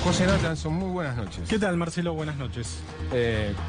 José Nathanson, muy buenas noches. ¿Qué tal, Marcelo? Buenas noches.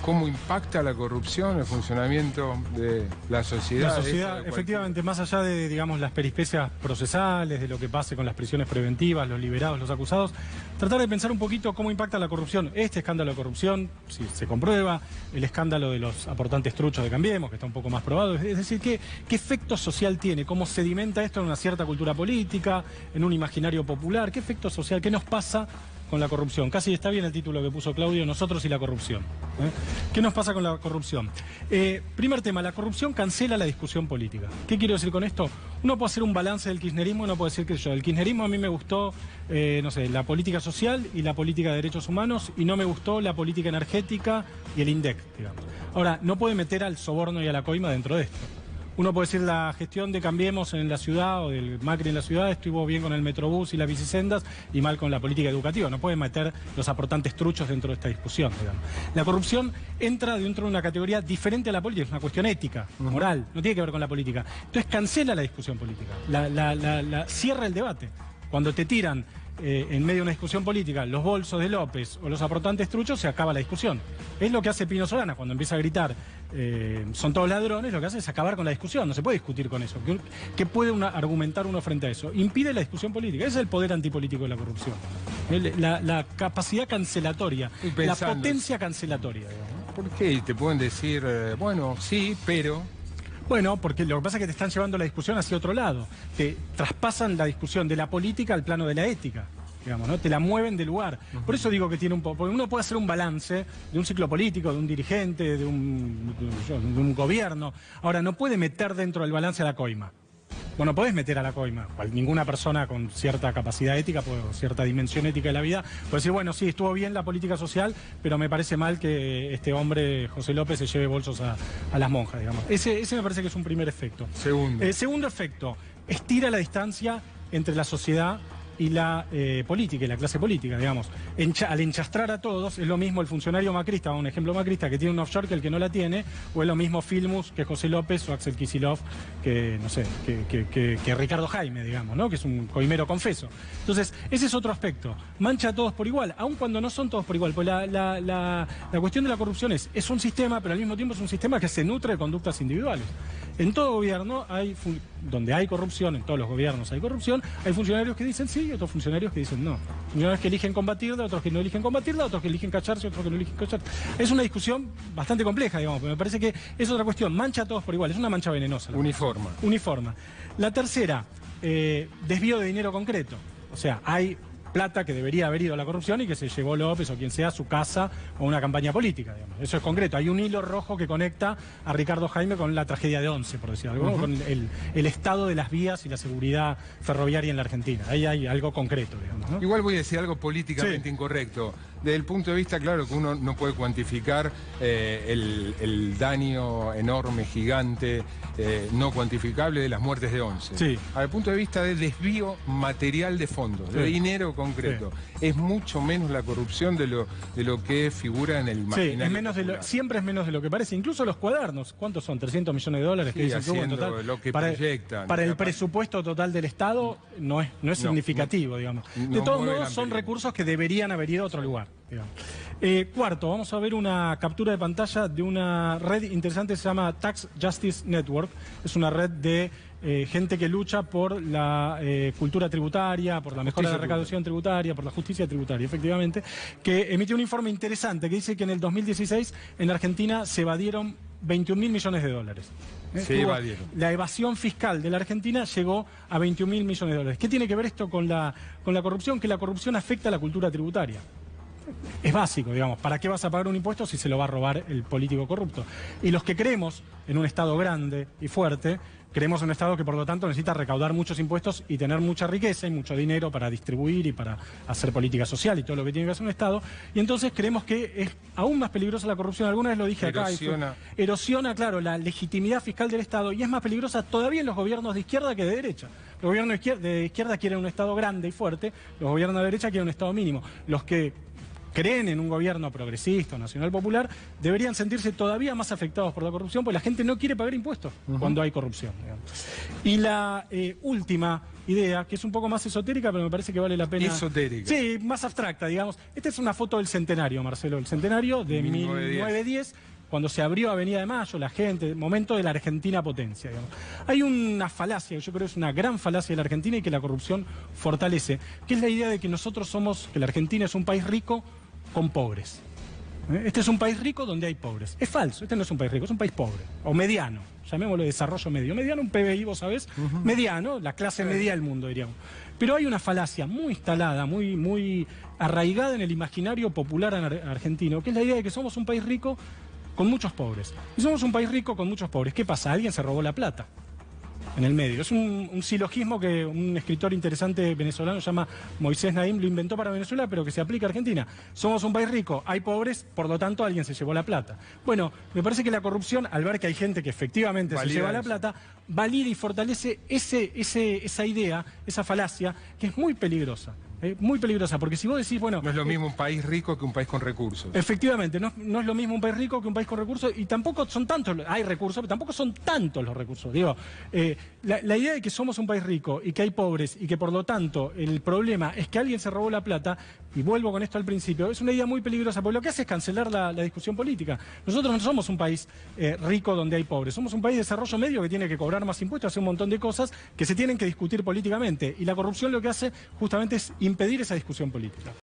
¿Cómo impacta la corrupción el funcionamiento de la sociedad? La sociedad, efectivamente, más allá de, digamos, las peripecias procesales, de lo que pase con las prisiones preventivas, los liberados, los acusados, tratar de pensar un poquito cómo impacta la corrupción. Este escándalo de corrupción, si se comprueba, el escándalo de los aportantes truchos de Cambiemos, que está un poco más probado. Es decir, ¿qué efecto social tiene? ¿Cómo sedimenta esto en una cierta cultura política, en un imaginario popular? ¿Qué efecto social? ¿Qué nos pasa con la corrupción? Casi está bien el título que puso Claudio, Nosotros y la corrupción. ¿Qué nos pasa con la corrupción? Primer tema, la corrupción cancela la discusión política. ¿Qué quiero decir con esto? Uno puede hacer un balance del kirchnerismo, uno puede decir que el kirchnerismo a mí me gustó, no sé, la política social y la política de derechos humanos, y no me gustó la política energética y el INDEC, digamos. Ahora, no puede meter al soborno y a la coima dentro de esto. Uno puede decir la gestión de Cambiemos en la ciudad o del Macri en la ciudad estuvo bien con el Metrobús y las bicisendas y mal con la política educativa. No puede meter los aportantes truchos dentro de esta discusión, digamos. La corrupción entra dentro de una categoría diferente a la política, es una cuestión ética, moral, no tiene que ver con la política. Entonces cancela la discusión política, cierra el debate. Cuando te tiran en medio de una discusión política los bolsos de López o los aportantes truchos, se acaba la discusión. Es lo que hace Pino Solana cuando empieza a gritar son todos ladrones, lo que hace es acabar con la discusión, no se puede discutir con eso. ¿Qué puede argumentar uno frente a eso? Impide la discusión política, ese es el poder antipolítico de la corrupción. La capacidad cancelatoria, la potencia cancelatoria. Digamos. ¿Por qué? Te pueden decir, bueno, sí, pero... Bueno, porque lo que pasa es que te están llevando la discusión hacia otro lado. Te traspasan la discusión de la política al plano de la ética, digamos, ¿no? Te la mueven de lugar. Por eso digo que tiene un poco... Porque uno puede hacer un balance de un ciclo político, de un dirigente, de un gobierno. Ahora, no puede meter dentro del balance a la coima. Bueno, podés meter a la coima. Ninguna persona con cierta capacidad ética, o cierta dimensión ética de la vida, puede decir, bueno, sí, estuvo bien la política social, pero me parece mal que este hombre, José López, se lleve bolsos a las monjas, digamos. Ese me parece que es un primer efecto. Segundo efecto, estira la distancia entre la sociedad y la política y la clase política, digamos. Al enchastrar a todos, es lo mismo el funcionario macrista, un ejemplo macrista, que tiene un offshore que el que no la tiene, o es lo mismo Filmus que José López o Axel Kicillof que, no sé, que Ricardo Jaime, digamos, ¿no? Que es un coimero confeso. Entonces, ese es otro aspecto. Mancha a todos por igual, aun cuando no son todos por igual. Pues la cuestión de la corrupción es un sistema, pero al mismo tiempo es un sistema que se nutre de conductas individuales. En todo gobierno donde hay corrupción, en todos los gobiernos hay corrupción, hay funcionarios que dicen sí y otros funcionarios que dicen no. Funcionarios que eligen combatirla, otros que no eligen combatirla, otros que eligen callarse, otros que no eligen callarse. Es una discusión bastante compleja, digamos, pero me parece que es otra cuestión. Mancha a todos por igual, es una mancha venenosa. Uniforma. La tercera, desvío de dinero concreto. O sea, hay plata que debería haber ido a la corrupción y que se llevó López o quien sea a su casa o una campaña política, digamos. Eso es concreto. Hay un hilo rojo que conecta a Ricardo Jaime con la tragedia de Once, por decirlo algo, con el estado de las vías y la seguridad ferroviaria en la Argentina. Ahí hay algo concreto, digamos, ¿no? Igual voy a decir algo políticamente incorrecto. Desde el punto de vista, claro, que uno no puede cuantificar el daño enorme, gigante, no cuantificable de las muertes de Once. Sí. Al punto de vista de desvío material de fondos, de dinero concreto, es mucho menos la corrupción de lo que figura en el imaginario. Siempre es menos de lo que parece. Incluso los cuadernos, ¿cuántos son? 300 millones de dólares que dicen en total. Lo que proyectan. Para el presupuesto total del Estado no es significativo, digamos. De todos modos, son recursos que deberían haber ido a otro lugar. Cuarto, vamos a ver una captura de pantalla de una red interesante que se llama Tax Justice Network. Es una red de gente que lucha por la cultura tributaria, por la mejora de la recaudación tributaria, por la justicia tributaria, efectivamente, que emite un informe interesante que dice que en el 2016 en Argentina se evadieron 21.000 millones de dólares. La evasión fiscal de la Argentina llegó a 21.000 millones de dólares. ¿Qué tiene que ver esto con la corrupción? Que la corrupción afecta a la cultura tributaria. Es básico, digamos, ¿para qué vas a pagar un impuesto si se lo va a robar el político corrupto? Y los que creemos en un Estado grande y fuerte, creemos en un Estado que por lo tanto necesita recaudar muchos impuestos y tener mucha riqueza y mucho dinero para distribuir y para hacer política social y todo lo que tiene que hacer un Estado. Y entonces creemos que es aún más peligrosa la corrupción. Alguna vez lo dije acá. Erosiona, claro, la legitimidad fiscal del Estado y es más peligrosa todavía en los gobiernos de izquierda que de derecha. Los gobiernos de izquierda quieren un Estado grande y fuerte, los gobiernos de derecha quieren un Estado mínimo. Los que creen en un gobierno progresista, nacional popular, deberían sentirse todavía más afectados por la corrupción, porque la gente no quiere pagar impuestos cuando hay corrupción, digamos. Y la última idea, que es un poco más esotérica, pero me parece que vale la pena... Esotérica. Sí, más abstracta, digamos. Esta es una foto del centenario, Marcelo, el centenario de 1910, cuando se abrió Avenida de Mayo, la gente, momento de la Argentina potencia, digamos. Hay una falacia, yo creo que es una gran falacia de la Argentina y que la corrupción fortalece, que es la idea de que que la Argentina es un país rico con pobres. Este es un país rico donde hay pobres. Es falso, este no es un país rico, es un país pobre, o mediano, llamémoslo desarrollo medio. Mediano, un PBI, vos sabés, mediano, la clase media del mundo, diríamos. Pero hay una falacia muy instalada, muy arraigada en el imaginario popular argentino, que es la idea de que somos un país rico con muchos pobres. Y somos un país rico con muchos pobres. ¿Qué pasa? Alguien se robó la plata en el medio. Es un silogismo que un escritor interesante venezolano llama Moisés Naim, lo inventó para Venezuela, pero que se aplica a Argentina. Somos un país rico, hay pobres, por lo tanto alguien se llevó la plata. Bueno, me parece que la corrupción, al ver que hay gente que efectivamente se lleva la plata, valida y fortalece esa idea, esa falacia, que es muy peligrosa. Muy peligrosa, porque si vos decís, bueno... No es lo mismo un país rico que un país con recursos. Efectivamente, no es lo mismo un país rico que un país con recursos, y tampoco son tantos, hay recursos, pero tampoco son tantos los recursos. Digo, la idea de que somos un país rico y que hay pobres y que por lo tanto el problema es que alguien se robó la plata, y vuelvo con esto al principio, es una idea muy peligrosa, porque lo que hace es cancelar la discusión política. Nosotros no somos un país rico donde hay pobres, somos un país de desarrollo medio que tiene que cobrar más impuestos, hacer un montón de cosas que se tienen que discutir políticamente, y la corrupción lo que hace justamente es impedir esa discusión política.